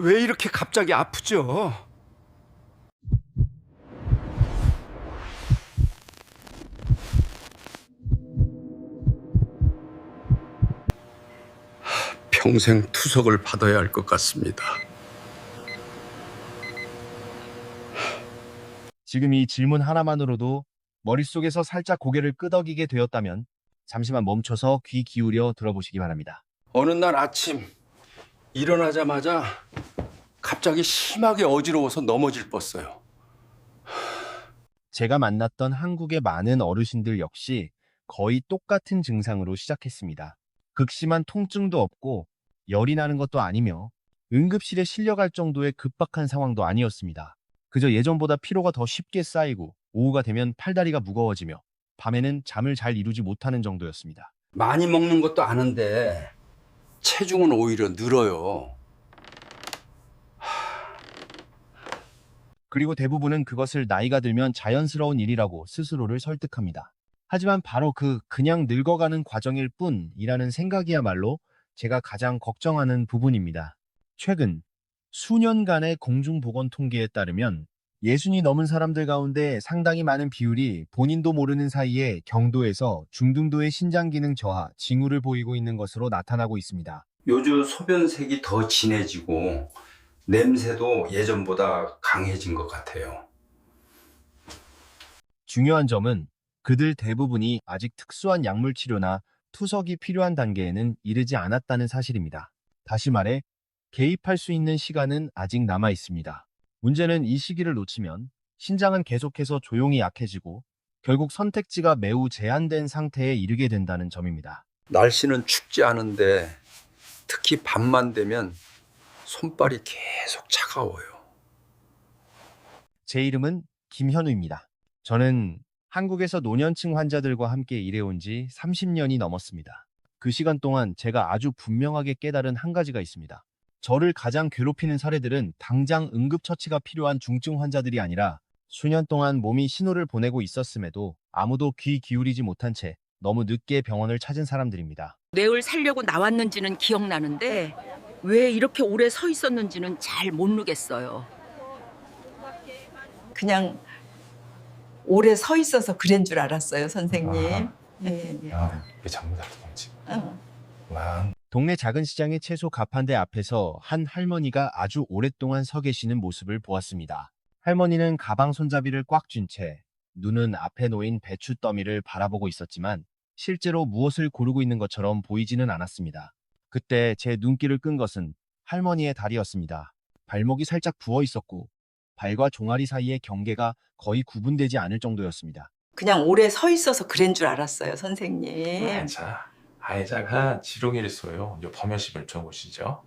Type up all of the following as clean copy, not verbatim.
왜 이렇게 갑자기 아프죠? 평생 투석을 받아야 할 것 같습니다. 지금 이 질문 하나만으로도 머릿속에서 살짝 고개를 끄덕이게 되었다면 잠시만 멈춰서 귀 기울여 들어보시기 바랍니다. 어느 날 아침 일어나자마자 갑자기 심하게 어지러워서 넘어질 뻔했어요. 제가 만났던 한국의 많은 어르신들 역시 거의 똑같은 증상으로 시작했습니다. 극심한 통증도 없고 열이 나는 것도 아니며 응급실에 실려갈 정도의 급박한 상황도 아니었습니다. 그저 예전보다 피로가 더 쉽게 쌓이고 오후가 되면 팔다리가 무거워지며 밤에는 잠을 잘 이루지 못하는 정도였습니다. 많이 먹는 것도 아는데 체중은 오히려 늘어요. 그리고 대부분은 그것을 나이가 들면 자연스러운 일이라고 스스로를 설득합니다. 하지만 바로 그냥 늙어가는 과정일 뿐이라는 생각이야말로 제가 가장 걱정하는 부분입니다. 최근 수년간의 공중보건 통계에 따르면 60이 넘은 사람들 가운데 상당히 많은 비율이 본인도 모르는 사이에 경도에서 중등도의 신장기능 저하, 징후를 보이고 있는 것으로 나타나고 있습니다. 요즘 소변색이 더 진해지고 냄새도 예전보다 강해진 것 같아요. 중요한 점은 그들 대부분이 아직 특수한 약물 치료나 투석이 필요한 단계에는 이르지 않았다는 사실입니다. 다시 말해, 개입할 수 있는 시간은 아직 남아 있습니다. 문제는 이 시기를 놓치면 신장은 계속해서 조용히 약해지고 결국 선택지가 매우 제한된 상태에 이르게 된다는 점입니다. 날씨는 춥지 않은데 특히 밤만 되면 손발이 계속 차가워요. 제 이름은 김현우입니다. 저는 한국에서 노년층 환자들과 함께 일해온 지 30년이 넘었습니다. 그 시간 동안 제가 아주 분명하게 깨달은 한 가지가 있습니다. 저를 가장 괴롭히는 사례들은 당장 응급처치가 필요한 중증 환자들이 아니라 수년 동안 몸이 신호를 보내고 있었음에도 아무도 귀 기울이지 못한 채 너무 늦게 병원을 찾은 사람들입니다. 뇌를 살려고 나왔는지는 기억나는데 왜 이렇게 오래 서 있었는지는 잘 모르겠어요. 그냥 오래 서 있어서 그런 줄 알았어요, 선생님. 아하. 네. 이게 전부 다 그런지. 어. 와, 동네 작은 시장의 채소 가판대 앞에서 한 할머니가 아주 오랫동안 서 계시는 모습을 보았습니다. 할머니는 가방 손잡이를 꽉 쥔 채 눈은 앞에 놓인 배추 더미를 바라보고 있었지만 실제로 무엇을 고르고 있는 것처럼 보이지는 않았습니다. 그때 제 눈길을 끈 것은 할머니의 다리였습니다. 발목이 살짝 부어 있었고 발과 종아리 사이의 경계가 거의 구분되지 않을 정도였습니다. 그냥 오래 서 있어서 그런 줄 알았어요, 선생님. 자, 아이자가 지룡일소요. 범여심을 준 곳이죠.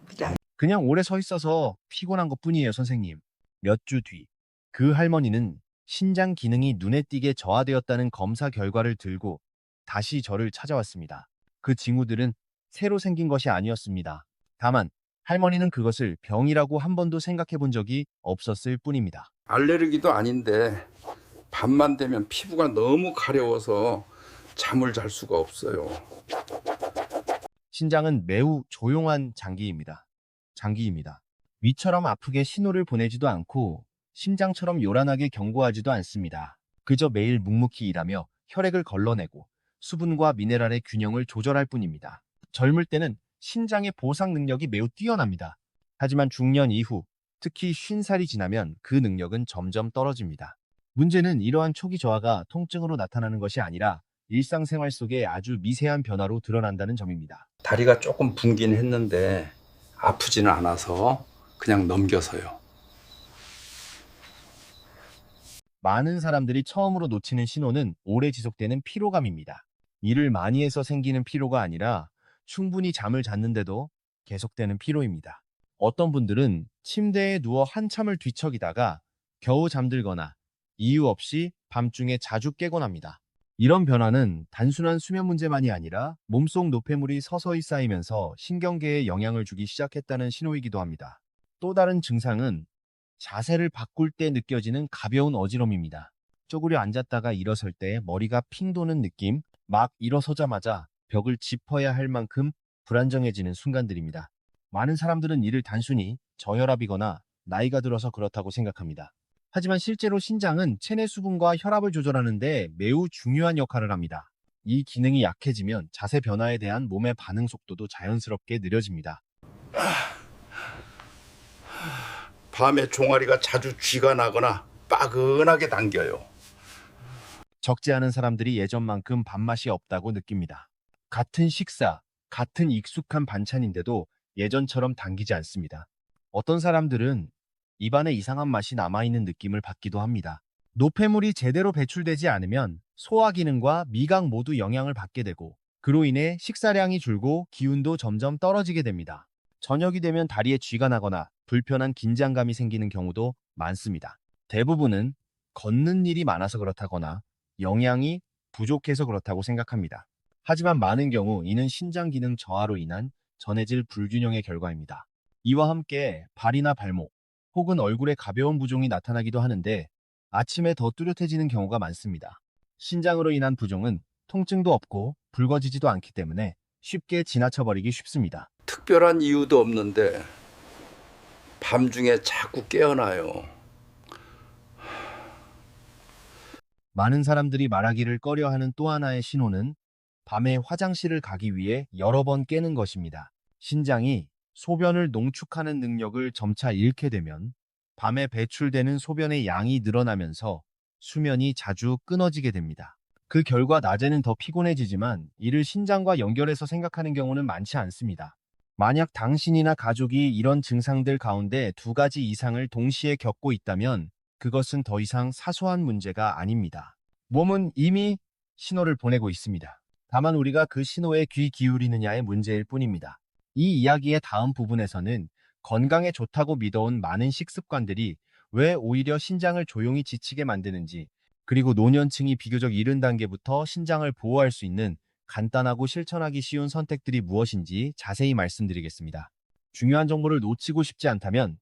그냥 그냥 오래 서 있어서 피곤한 것뿐이에요, 선생님. 몇 주 뒤, 그 할머니는 신장 기능이 눈에 띄게 저하되었다는 검사 결과를 들고 다시 저를 찾아왔습니다. 그 징후들은 새로 생긴 것이 아니었습니다. 다만 할머니는 그것을 병이라고 한 번도 생각해 본 적이 없었을 뿐입니다. 알레르기도 아닌데 밤만 되면 피부가 너무 가려워서 잠을 잘 수가 없어요. 신장은 매우 조용한 장기입니다. 위처럼 아프게 신호를 보내지도 않고 심장처럼 요란하게 경고하지도 않습니다. 그저 매일 묵묵히 일하며 혈액을 걸러내고 수분과 미네랄의 균형을 조절할 뿐입니다. 젊을 때는 신장의 보상 능력이 매우 뛰어납니다. 하지만 중년 이후, 특히 50살이 지나면 그 능력은 점점 떨어집니다. 문제는 이러한 초기 저하가 통증으로 나타나는 것이 아니라 일상생활 속에 아주 미세한 변화로 드러난다는 점입니다. 다리가 조금 붕긴 했는데 아프지는 않아서 그냥 넘겨서요. 많은 사람들이 처음으로 놓치는 신호는 오래 지속되는 피로감입니다. 일을 많이 해서 생기는 피로가 아니라 충분히 잠을 잤는데도 계속되는 피로입니다. 어떤 분들은 침대에 누워 한참을 뒤척이다가 겨우 잠들거나 이유 없이 밤중에 자주 깨곤 합니다. 이런 변화는 단순한 수면 문제만이 아니라 몸속 노폐물이 서서히 쌓이면서 신경계에 영향을 주기 시작했다는 신호이기도 합니다. 또 다른 증상은 자세를 바꿀 때 느껴지는 가벼운 어지럼입니다. 쪼그려 앉았다가 일어설 때 머리가 핑 도는 느낌, 막 일어서자마자 벽을 짚어야 할 만큼 불안정해지는 순간들입니다. 많은 사람들은 이를 단순히 저혈압이거나 나이가 들어서 그렇다고 생각합니다. 하지만 실제로 신장은 체내 수분과 혈압을 조절하는 데 매우 중요한 역할을 합니다. 이 기능이 약해지면 자세 변화에 대한 몸의 반응 속도도 자연스럽게 느려집니다. 밤에 종아리가 자주 쥐가 나거나 빠근하게 당겨요. 적지 않은 사람들이 예전만큼 밥맛이 없다고 느낍니다. 같은 식사, 같은 익숙한 반찬인데도 예전처럼 당기지 않습니다. 어떤 사람들은 입안에 이상한 맛이 남아있는 느낌을 받기도 합니다. 노폐물이 제대로 배출되지 않으면 소화 기능과 미각 모두 영향을 받게 되고 그로 인해 식사량이 줄고 기운도 점점 떨어지게 됩니다. 저녁이 되면 다리에 쥐가 나거나 불편한 긴장감이 생기는 경우도 많습니다. 대부분은 걷는 일이 많아서 그렇다거나 영양이 부족해서 그렇다고 생각합니다. 하지만 많은 경우 이는 신장 기능 저하로 인한 전해질 불균형의 결과입니다. 이와 함께 발이나 발목 혹은 얼굴에 가벼운 부종이 나타나기도 하는데 아침에 더 뚜렷해지는 경우가 많습니다. 신장으로 인한 부종은 통증도 없고 붉어지지도 않기 때문에 쉽게 지나쳐버리기 쉽습니다. 특별한 이유도 없는데 밤중에 자꾸 깨어나요. 많은 사람들이 말하기를 꺼려하는 또 하나의 신호는 밤에 화장실을 가기 위해 여러 번 깨는 것입니다. 신장이 소변을 농축하는 능력을 점차 잃게 되면 밤에 배출되는 소변의 양이 늘어나면서 수면이 자주 끊어지게 됩니다. 그 결과 낮에는 더 피곤해지지만 이를 신장과 연결해서 생각하는 경우는 많지 않습니다. 만약 당신이나 가족이 이런 증상들 가운데 두 가지 이상을 동시에 겪고 있다면 그것은 더 이상 사소한 문제가 아닙니다. 몸은 이미 신호를 보내고 있습니다. 다만 우리가 그 신호에 귀 기울이느냐의 문제일 뿐입니다. 이 이야기의 다음 부분에서는 건강에 좋다고 믿어온 많은 식습관들이 왜 오히려 신장을 조용히 지치게 만드는지, 그리고 노년층이 비교적 이른 단계부터 신장을 보호할 수 있는 간단하고 실천하기 쉬운 선택들이 무엇인지 자세히 말씀드리겠습니다. 중요한 정보를 놓치고 싶지 않다면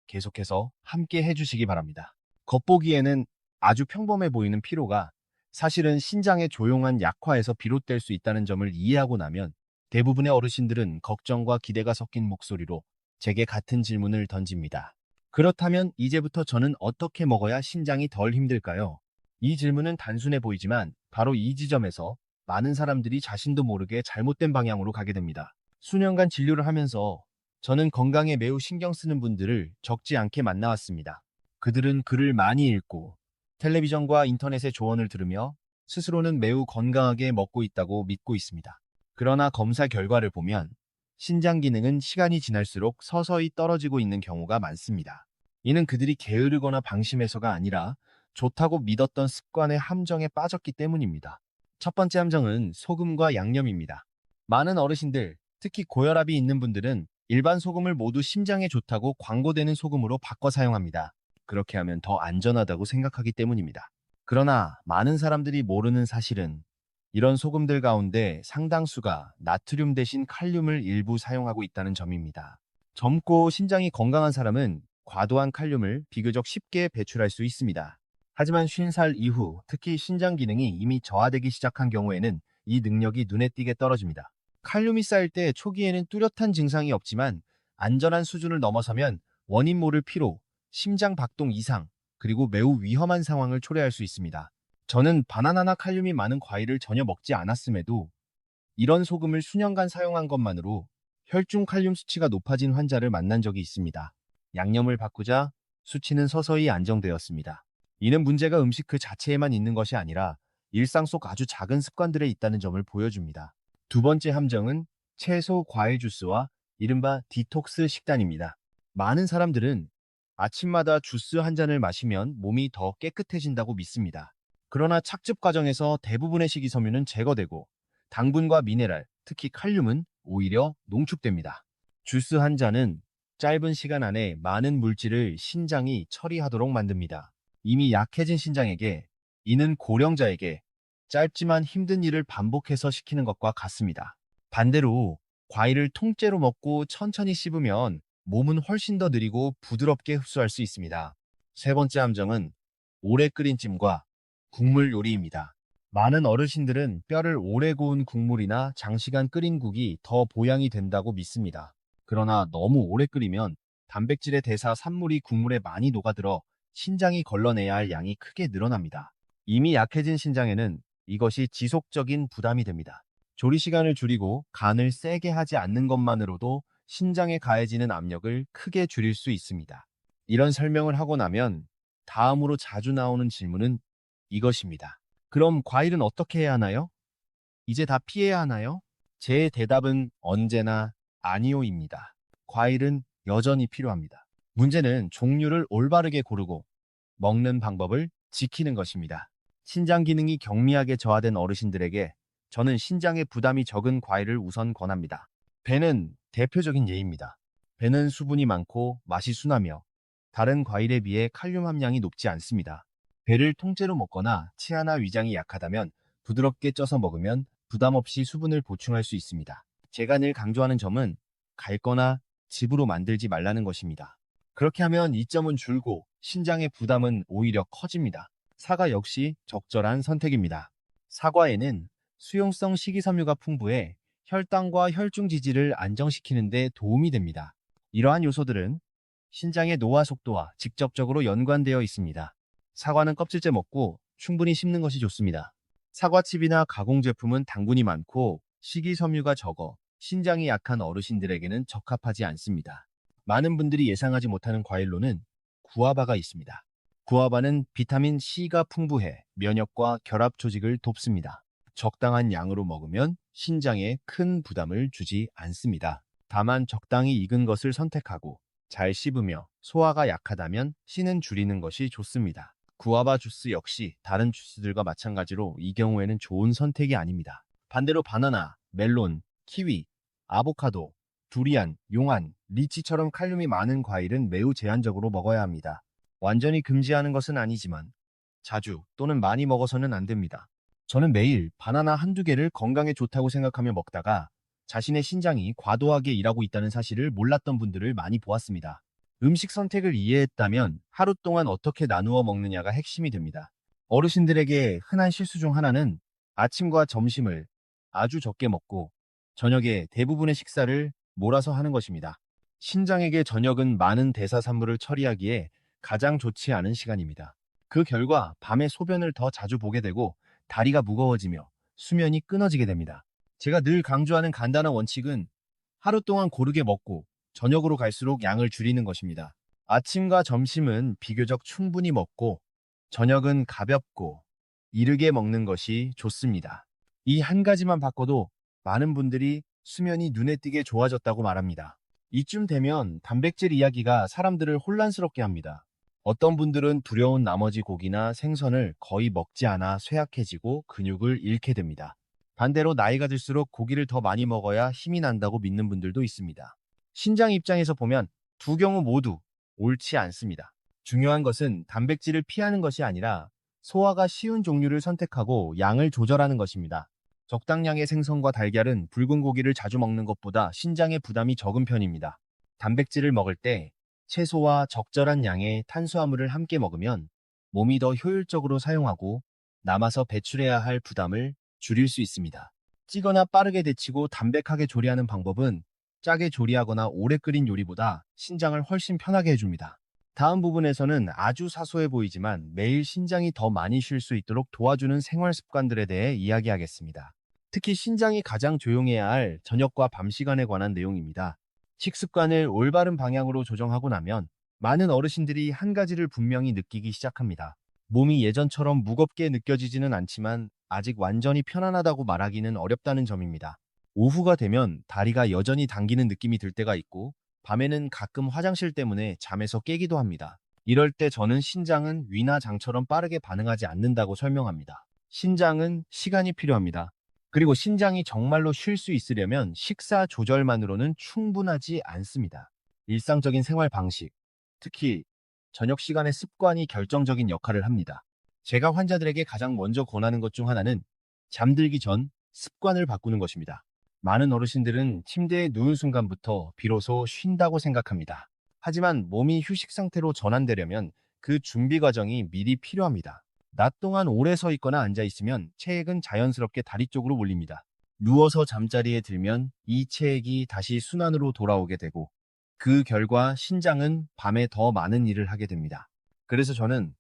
계속해서 함께 해주시기 바랍니다. 겉보기에는 아주 평범해 보이는 피로가 사실은 신장의 조용한 약화에서 비롯될 수 있다는 점을 이해하고 나면 대부분의 어르신들은 걱정과 기대가 섞인 목소리로 제게 같은 질문을 던집니다. 그렇다면 이제부터 저는 어떻게 먹어야 신장이 덜 힘들까요? 이 질문은 단순해 보이지만 바로 이 지점에서 많은 사람들이 자신도 모르게 잘못된 방향으로 가게 됩니다. 수년간 진료를 하면서 저는 건강에 매우 신경 쓰는 분들을 적지 않게 만나왔습니다. 그들은 글을 많이 읽고 텔레비전과 인터넷의 조언을 들으며 스스로는 매우 건강하게 먹고 있다고 믿고 있습니다. 그러나 검사 결과를 보면 신장 기능은 시간이 지날수록 서서히 떨어지고 있는 경우가 많습니다. 이는 그들이 게으르거나 방심해서가 아니라 좋다고 믿었던 습관의 함정에 빠졌기 때문입니다. 첫 번째 함정은 소금과 양념입니다. 많은 어르신들, 특히 고혈압이 있는 분들은 일반 소금을 모두 심장에 좋다고 광고되는 소금으로 바꿔 사용합니다. 그렇게 하면 더 안전하다고 생각하기 때문입니다. 그러나 많은 사람들이 모르는 사실은 이런 소금들 가운데 상당수가 나트륨 대신 칼륨을 일부 사용하고 있다는 점입니다. 젊고 신장이 건강한 사람은 과도한 칼륨을 비교적 쉽게 배출할 수 있습니다. 하지만 50살 이후 특히 신장 기능이 이미 저하되기 시작한 경우에는 이 능력이 눈에 띄게 떨어집니다. 칼륨이 쌓일 때 초기에는 뚜렷한 증상이 없지만 안전한 수준을 넘어서면 원인 모를 피로, 심장 박동 이상, 그리고 매우 위험한 상황을 초래할 수 있습니다. 저는 바나나나 칼륨이 많은 과일을 전혀 먹지 않았음에도 이런 소금을 수년간 사용한 것만으로 혈중 칼륨 수치가 높아진 환자를 만난 적이 있습니다. 양념을 바꾸자 수치는 서서히 안정되었습니다. 이는 문제가 음식 그 자체에만 있는 것이 아니라 일상 속 아주 작은 습관들에 있다는 점을 보여줍니다. 두 번째 함정은 채소, 과일 주스와 이른바 디톡스 식단입니다. 많은 사람들은 아침마다 주스 한 잔을 마시면 몸이 더 깨끗해진다고 믿습니다. 그러나 착즙 과정에서 대부분의 식이섬유는 제거되고 당분과 미네랄, 특히 칼륨은 오히려 농축됩니다. 주스 한 잔은 짧은 시간 안에 많은 물질을 신장이 처리하도록 만듭니다. 이미 약해진 신장에게, 이는 고령자에게 짧지만 힘든 일을 반복해서 시키는 것과 같습니다. 반대로 과일을 통째로 먹고 천천히 씹으면 몸은 훨씬 더 느리고 부드럽게 흡수할 수 있습니다. 세 번째 함정은 오래 끓인 찜과 국물 요리입니다. 많은 어르신들은 뼈를 오래 구운 국물이나 장시간 끓인 국이 더 보양이 된다고 믿습니다. 그러나 너무 오래 끓이면 단백질의 대사 산물이 국물에 많이 녹아들어 신장이 걸러내야 할 양이 크게 늘어납니다. 이미 약해진 신장에는 이것이 지속적인 부담이 됩니다. 조리 시간을 줄이고 간을 세게 하지 않는 것만으로도 신장에 가해지는 압력을 크게 줄일 수 있습니다. 이런 설명을 하고 나면 다음으로 자주 나오는 질문은 이것입니다. 그럼 과일은 어떻게 해야 하나요? 이제 다 피해야 하나요? 제 대답은 언제나 아니오입니다. 과일은 여전히 필요합니다. 문제는 종류를 올바르게 고르고 먹는 방법을 지키는 것입니다. 신장 기능이 경미하게 저하된 어르신들에게 저는 신장에 부담이 적은 과일을 우선 권합니다. 배는 대표적인 예입니다. 배는 수분이 많고 맛이 순하며 다른 과일에 비해 칼륨 함량이 높지 않습니다. 배를 통째로 먹거나 치아나 위장이 약하다면 부드럽게 쪄서 먹으면 부담 없이 수분을 보충할 수 있습니다. 제가 늘 강조하는 점은 갈거나 즙으로 만들지 말라는 것입니다. 그렇게 하면 이점은 줄고 신장의 부담은 오히려 커집니다. 사과 역시 적절한 선택입니다. 사과에는 수용성 식이섬유가 풍부해 혈당과 혈중 지지를 안정시키는 데 도움이 됩니다. 이러한 요소들은 신장의 노화 속도와 직접적으로 연관되어 있습니다. 사과는 껍질째 먹고 충분히 씹는 것이 좋습니다. 사과칩이나 가공 제품은 당분이 많고 식이섬유가 적어 신장이 약한 어르신들에게는 적합하지 않습니다. 많은 분들이 예상하지 못하는 과일로는 구아바가 있습니다. 구아바는 비타민 C가 풍부해 면역과 결합 조직을 돕습니다. 적당한 양으로 먹으면 신장에 큰 부담을 주지 않습니다. 다만 적당히 익은 것을 선택하고 잘 씹으며 소화가 약하다면 씨는 줄이는 것이 좋습니다. 구아바 주스 역시 다른 주스들과 마찬가지로 이 경우에는 좋은 선택이 아닙니다. 반대로 바나나, 멜론, 키위, 아보카도, 두리안, 용안, 리치처럼 칼륨이 많은 과일은 매우 제한적으로 먹어야 합니다. 완전히 금지하는 것은 아니지만 자주 또는 많이 먹어서는 안 됩니다. 저는 매일 바나나 한두 개를 건강에 좋다고 생각하며 먹다가 자신의 신장이 과도하게 일하고 있다는 사실을 몰랐던 분들을 많이 보았습니다. 음식 선택을 이해했다면 하루 동안 어떻게 나누어 먹느냐가 핵심이 됩니다. 어르신들에게 흔한 실수 중 하나는 아침과 점심을 아주 적게 먹고 저녁에 대부분의 식사를 몰아서 하는 것입니다. 신장에게 저녁은 많은 대사산물을 처리하기에 가장 좋지 않은 시간입니다. 그 결과 밤에 소변을 더 자주 보게 되고 다리가 무거워지며 수면이 끊어지게 됩니다. 제가 늘 강조하는 간단한 원칙은 하루 동안 고르게 먹고 저녁으로 갈수록 양을 줄이는 것입니다. 아침과 점심은 비교적 충분히 먹고 저녁은 가볍고 이르게 먹는 것이 좋습니다. 이 한 가지만 바꿔도 많은 분들이 수면이 눈에 띄게 좋아졌다고 말합니다. 이쯤 되면 단백질 이야기가 사람들을 혼란스럽게 합니다. 어떤 분들은 두려운 나머지 고기나 생선을 거의 먹지 않아 쇠약해지고 근육을 잃게 됩니다. 반대로 나이가 들수록 고기를 더 많이 먹어야 힘이 난다고 믿는 분들도 있습니다. 신장 입장에서 보면 두 경우 모두 옳지 않습니다. 중요한 것은 단백질을 피하는 것이 아니라 소화가 쉬운 종류를 선택하고 양을 조절하는 것입니다. 적당량의 생선과 달걀은 붉은 고기를 자주 먹는 것보다 신장에 부담이 적은 편입니다. 단백질을 먹을 때 채소와 적절한 양의 탄수화물을 함께 먹으면 몸이 더 효율적으로 사용하고 남아서 배출해야 할 부담을 줄일 수 있습니다. 찌거나 빠르게 데치고 담백하게 조리하는 방법은 짜게 조리하거나 오래 끓인 요리보다 신장을 훨씬 편하게 해줍니다. 다음 부분에서는 아주 사소해 보이지만 매일 신장이 더 많이 쉴 수 있도록 도와주는 생활 습관들에 대해 이야기하겠습니다. 특히 신장이 가장 조용해야 할 저녁과 밤 시간에 관한 내용입니다. 식습관을 올바른 방향으로 조정하고 나면 많은 어르신들이 한 가지를 분명히 느끼기 시작합니다. 몸이 예전처럼 무겁게 느껴지지는 않지만 아직 완전히 편안하다고 말하기는 어렵다는 점입니다. 오후가 되면 다리가 여전히 당기는 느낌이 들 때가 있고 밤에는 가끔 화장실 때문에 잠에서 깨기도 합니다. 이럴 때 저는 신장은 위나 장처럼 빠르게 반응하지 않는다고 설명합니다. 신장은 시간이 필요합니다. 그리고 신장이 정말로 쉴 수 있으려면 식사 조절만으로는 충분하지 않습니다. 일상적인 생활 방식, 특히 저녁 시간의 습관이 결정적인 역할을 합니다. 제가 환자들에게 가장 먼저 권하는 것 중 하나는 잠들기 전 습관을 바꾸는 것입니다. 많은 어르신들은 침대에 누운 순간부터 비로소 쉰다고 생각합니다. 하지만 몸이 휴식 상태로 전환되려면 그 준비 과정이 미리 필요합니다. 낮 동안 오래 서 있거나 앉아 있으면 체액은 자연스럽게 다리 쪽으로 몰립니다. 누워서 잠자리에 들면 이 체액이 다시 순환으로 돌아오게 되고 그 결과 신장은 밤에 더 많은 일을 하게 됩니다. 그래서 저는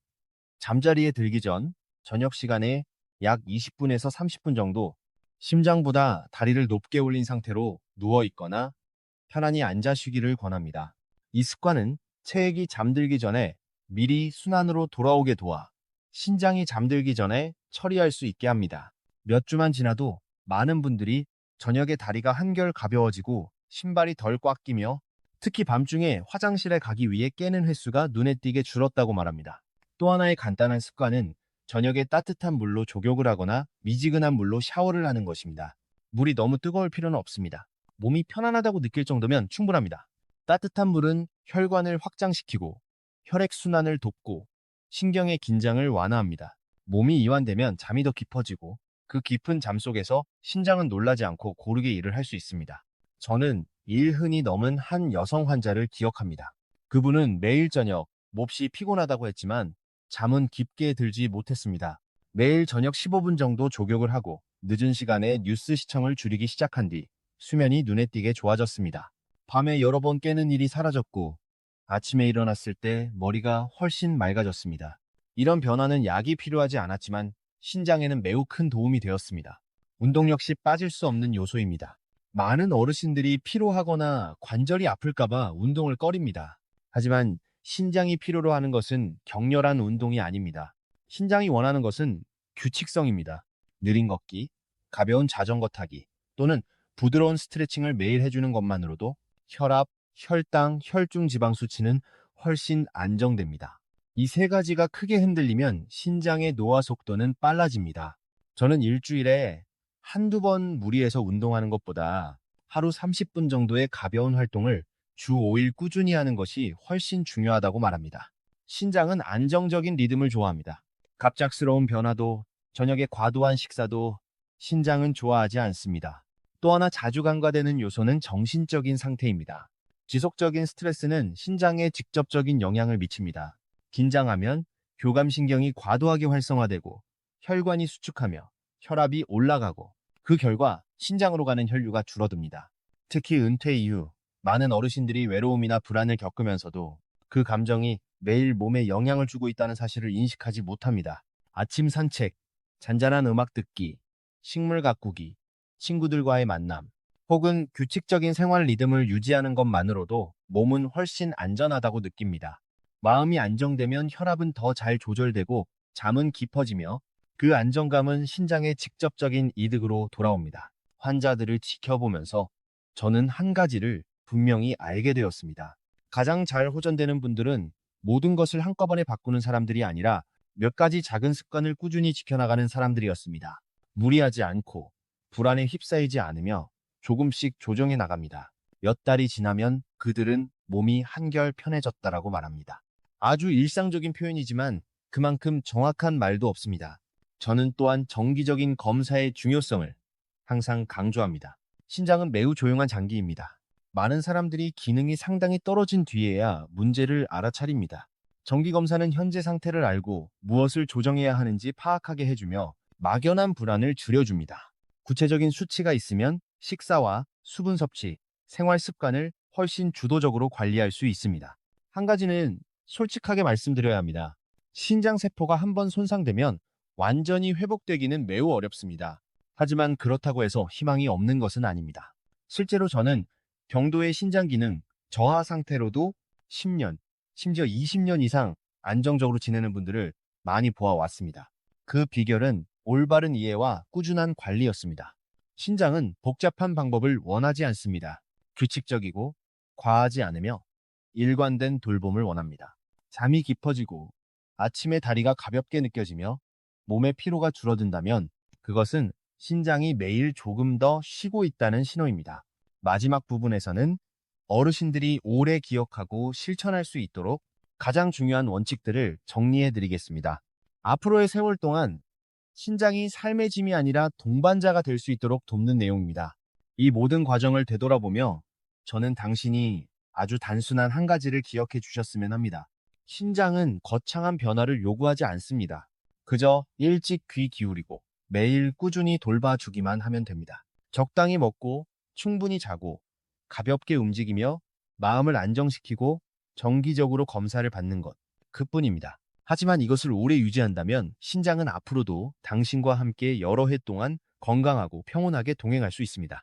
잠자리에 들기 전 저녁 시간에 약 20분에서 30분 정도 심장보다 다리를 높게 올린 상태로 누워 있거나 편안히 앉아 쉬기를 권합니다. 이 습관은 체액이 잠들기 전에 미리 순환으로 돌아오게 도와 신장이 잠들기 전에 처리할 수 있게 합니다. 몇 주만 지나도 많은 분들이 저녁에 다리가 한결 가벼워지고 신발이 덜 꽉 끼며 특히 밤중에 화장실에 가기 위해 깨는 횟수가 눈에 띄게 줄었다고 말합니다. 또 하나의 간단한 습관은 저녁에 따뜻한 물로 족욕을 하거나 미지근한 물로 샤워를 하는 것입니다. 물이 너무 뜨거울 필요는 없습니다. 몸이 편안하다고 느낄 정도면 충분합니다. 따뜻한 물은 혈관을 확장시키고 혈액순환을 돕고 신경의 긴장을 완화합니다. 몸이 이완되면 잠이 더 깊어지고 그 깊은 잠 속에서 신장은 놀라지 않고 고르게 일을 할 수 있습니다. 저는 일흔이 넘은 한 여성 환자를 기억합니다. 그분은 매일 저녁 몹시 피곤하다고 했지만 잠은 깊게 들지 못했습니다. 매일 저녁 15분 정도 족욕을 하고 늦은 시간에 뉴스 시청을 줄이기 시작한 뒤 수면이 눈에 띄게 좋아졌습니다. 밤에 여러 번 깨는 일이 사라졌고 아침에 일어났을 때 머리가 훨씬 맑아졌습니다. 이런 변화는 약이 필요하지 않았지만 신장에는 매우 큰 도움이 되었습니다. 운동 역시 빠질 수 없는 요소입니다. 많은 어르신들이 피로하거나 관절이 아플까봐 운동을 꺼립니다. 하지만 신장이 필요로 하는 것은 격렬한 운동이 아닙니다. 신장이 원하는 것은 규칙성입니다. 느린 걷기, 가벼운 자전거 타기 또는 부드러운 스트레칭을 매일 해주는 것만으로도 혈압, 혈당, 혈중 지방 수치는 훨씬 안정됩니다. 이 세 가지가 크게 흔들리면 신장의 노화 속도는 빨라집니다. 저는 일주일에 한두 번 무리해서 운동하는 것보다 하루 30분 정도의 가벼운 활동을 주 5일 꾸준히 하는 것이 훨씬 중요하다고 말합니다. 신장은 안정적인 리듬을 좋아합니다. 갑작스러운 변화도, 저녁에 과도한 식사도 신장은 좋아하지 않습니다. 또 하나 자주 간과되는 요소는 정신적인 상태입니다. 지속적인 스트레스는 신장에 직접적인 영향을 미칩니다. 긴장하면 교감신경이 과도하게 활성화되고 혈관이 수축하며 혈압이 올라가고 그 결과 신장으로 가는 혈류가 줄어듭니다. 특히 은퇴 이후 많은 어르신들이 외로움이나 불안을 겪으면서도 그 감정이 매일 몸에 영향을 주고 있다는 사실을 인식하지 못합니다. 아침 산책, 잔잔한 음악 듣기, 식물 가꾸기, 친구들과의 만남, 혹은 규칙적인 생활 리듬을 유지하는 것만으로도 몸은 훨씬 안전하다고 느낍니다. 마음이 안정되면 혈압은 더 잘 조절되고 잠은 깊어지며 그 안정감은 신장의 직접적인 이득으로 돌아옵니다. 환자들을 지켜보면서 저는 한 가지를 분명히 알게 되었습니다. 가장 잘 호전되는 분들은 모든 것을 한꺼번에 바꾸는 사람들이 아니라 몇 가지 작은 습관을 꾸준히 지켜나가는 사람들이었습니다. 무리하지 않고 불안에 휩싸이지 않으며 조금씩 조정해 나갑니다. 몇 달이 지나면 그들은 몸이 한결 편해졌다라고 말합니다. 아주 일상적인 표현이지만 그만큼 정확한 말도 없습니다. 저는 또한 정기적인 검사의 중요성을 항상 강조합니다. 신장은 매우 조용한 장기입니다. 많은 사람들이 기능이 상당히 떨어진 뒤에야 문제를 알아차립니다. 정기검사는 현재 상태를 알고 무엇을 조정해야 하는지 파악하게 해주며 막연한 불안을 줄여줍니다. 구체적인 수치가 있으면 식사와 수분 섭취, 생활 습관을 훨씬 주도적으로 관리할 수 있습니다. 한 가지는 솔직하게 말씀드려야 합니다. 신장세포가 한번 손상되면 완전히 회복되기는 매우 어렵습니다. 하지만 그렇다고 해서 희망이 없는 것은 아닙니다. 실제로 저는 경도의 신장 기능 저하 상태로도 10년, 심지어 20년 이상 안정적으로 지내는 분들을 많이 보아왔습니다. 그 비결은 올바른 이해와 꾸준한 관리였습니다. 신장은 복잡한 방법을 원하지 않습니다. 규칙적이고 과하지 않으며 일관된 돌봄을 원합니다. 잠이 깊어지고 아침에 다리가 가볍게 느껴지며 몸의 피로가 줄어든다면 그것은 신장이 매일 조금 더 쉬고 있다는 신호입니다. 마지막 부분에서는 어르신들이 오래 기억하고 실천할 수 있도록 가장 중요한 원칙들을 정리해 드리겠습니다. 앞으로의 세월 동안 신장이 삶의 짐이 아니라 동반자가 될 수 있도록 돕는 내용입니다. 이 모든 과정을 되돌아보며 저는 당신이 아주 단순한 한 가지를 기억해 주셨으면 합니다. 신장은 거창한 변화를 요구하지 않습니다. 그저 일찍 귀 기울이고 매일 꾸준히 돌봐주기만 하면 됩니다. 적당히 먹고 충분히 자고 가볍게 움직이며 마음을 안정시키고 정기적으로 검사를 받는 것, 그뿐입니다. 하지만 이것을 오래 유지한다면 신장은 앞으로도 당신과 함께 여러 해 동안 건강하고 평온하게 동행할 수 있습니다.